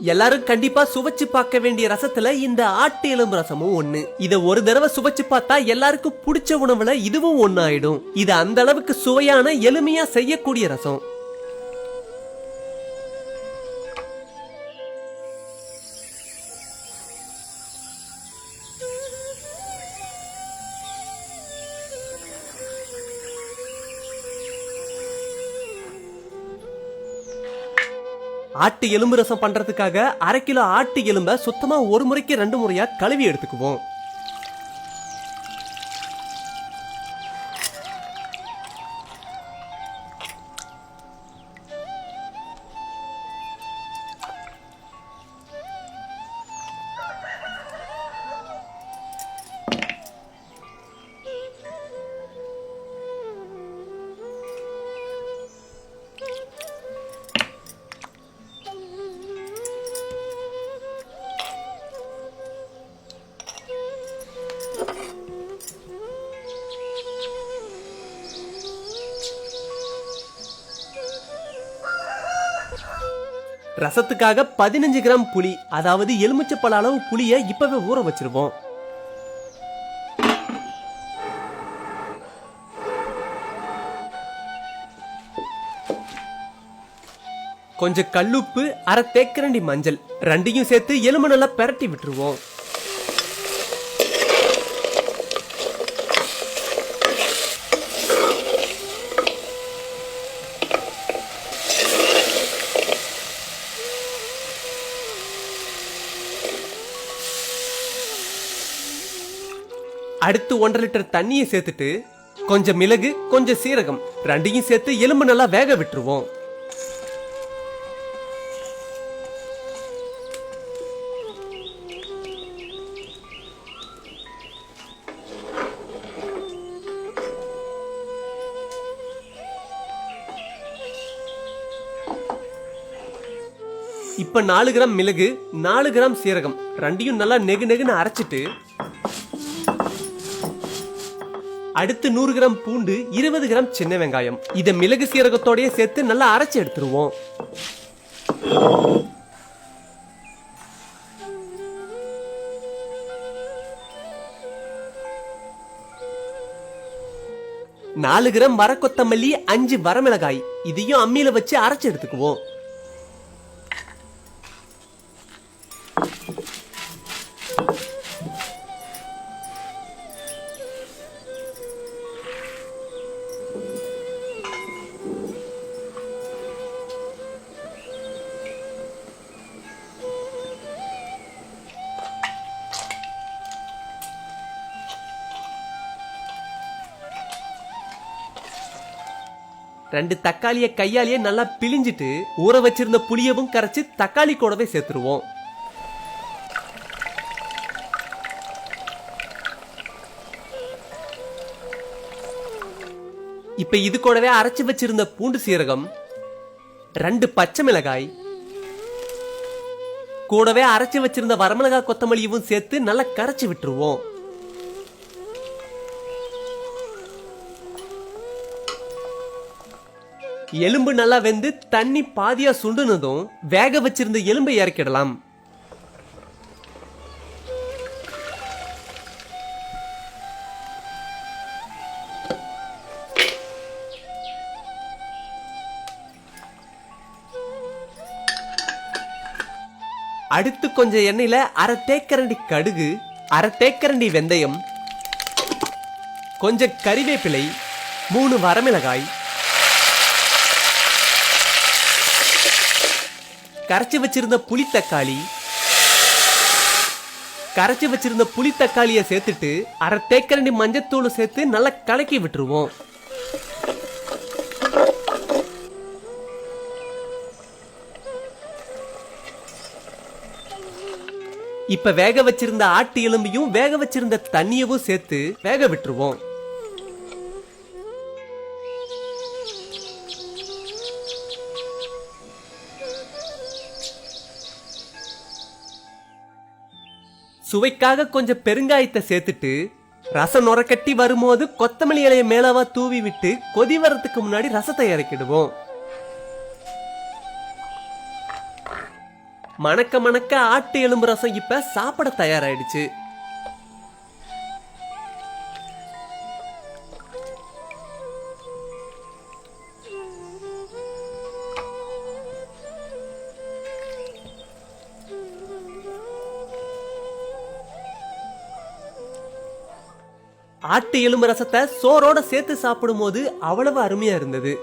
எல்லாரும் கண்டிப்பா சுவைச்சு பார்க்க வேண்டிய ரசத்துல இந்த ஆட்டு எலும்பு ரசமும் ஒண்ணு. இத ஒரு தடவை சுவைச்சு பார்த்தா எல்லாருக்கும் பிடிச்ச உணவுல இதுவும் ஒண்ணு ஆயிடும். இது அந்த அளவுக்கு சுவையான எளிமையா செய்யக்கூடிய ரசம். ஆட்டு எலும்பு ரசம் பண்றதுக்காக 1/2 கிலோ ஆட்டு எலும்ப சுத்தமா ஒரு முறைக்கு 2 முறையா கழுவி எடுத்துக்குவோம். ரசத்துக்காக 15 கிராம் புளி, அதாவது எலுமிச்சப்பழ அளவு புளிய இப்பவே ஊற வச்சிருவோம். கொஞ்சம் கல்லுப்பு, 1/2 தேக்கரண்டி மஞ்சள், ரெண்டையும் சேர்த்து எலும்பு நல்லா பெரட்டி விட்டுருவோம். அடுத்து 1.5 லிட்டர் தண்ணியை சேர்த்துட்டு கொஞ்சம் மிளகு, கொஞ்சம் சீரகம், ரெண்டையும் சேர்த்து எலும்பு நல்லா வேக விட்டுருவோம். இப்ப 4 கிராம் மிளகு, 4 கிராம் சீரகம், ரெண்டையும் நல்லா நெகு நெகுன்னு அரைச்சிட்டு அடுத்து 100 கிராம் பூண்டு, 20 கிராம் சின்ன வெங்காயம், இத மிளகு சீரகத்தோடய சேர்த்து நல்லா அரைச்சு எடுத்துருவோம். நாலு கிராம் வரக்கொத்தமல்லி, 5 வரமிளகாய், இதையும் அம்மியில வச்சு அரைச்சு எடுத்துக்குவோம். ரெண்டு தக்காளியை கையாலேயே நல்லா பிழிஞ்சிட்டு ஊற வச்சிருந்த புளியவும் கரைச்சு தக்காளி கூடவே சேர்த்துருவோம். இப்ப இது கூடவே அரைச்சு வச்சிருந்த பூண்டு சீரகம், 2 பச்சை மிளகாய், கூடவே அரைச்சு வச்சிருந்த வரமிளகாய் கொத்தமல்லியும் சேர்த்து நல்லா கரைச்சு விட்டுருவோம். எலும்பு நல்லா வெந்து தண்ணி பாதியா சுண்டுனதும் வேக வச்சிருந்த எலும்பை இறக்கிடலாம். அடுத்து கொஞ்சம் எண்ணெயில 1/2 தேக்கரண்டி கடுகு, 1/2 தேக்கரண்டி வெந்தயம், கொஞ்சம் கறிவேப்பிலை, 3 வரமிளகாய், கரைச்சி வச்சிருந்த புளி தக்காளி, கரைச்சி வச்சிருந்த புளி தக்காளியை சேர்த்துட்டு 1/2 தேக்கரண்டி மஞ்சத்தூள் சேர்த்து நல்லா கலக்கி விட்டுருவோம். இப்ப வேக வச்சிருந்த ஆட்டு எலும்பையும் வேக வச்சிருந்த தண்ணியவும் சேர்த்து வேக விட்டுருவோம். சுவைக்காக கொஞ்சம் பெருங்காயத்தை சேர்த்துட்டு ரசம் நுரக்கட்டி வரும்போது கொத்தமல்லி இலையை மேலவா தூவி விட்டு கொதி வரத்துக்கு முன்னாடி ரசத்தை இறக்கிடுவோம். மணக்க மணக்க ஆட்டு எலும்பு ரசம் இப்ப சாப்பிட தயாராயிடுச்சு. ஆட்டு எலும்பு ரசத்தை சோறோட சேர்த்து சாப்பிடும் போது அவ்வளவு அருமையா இருந்தது.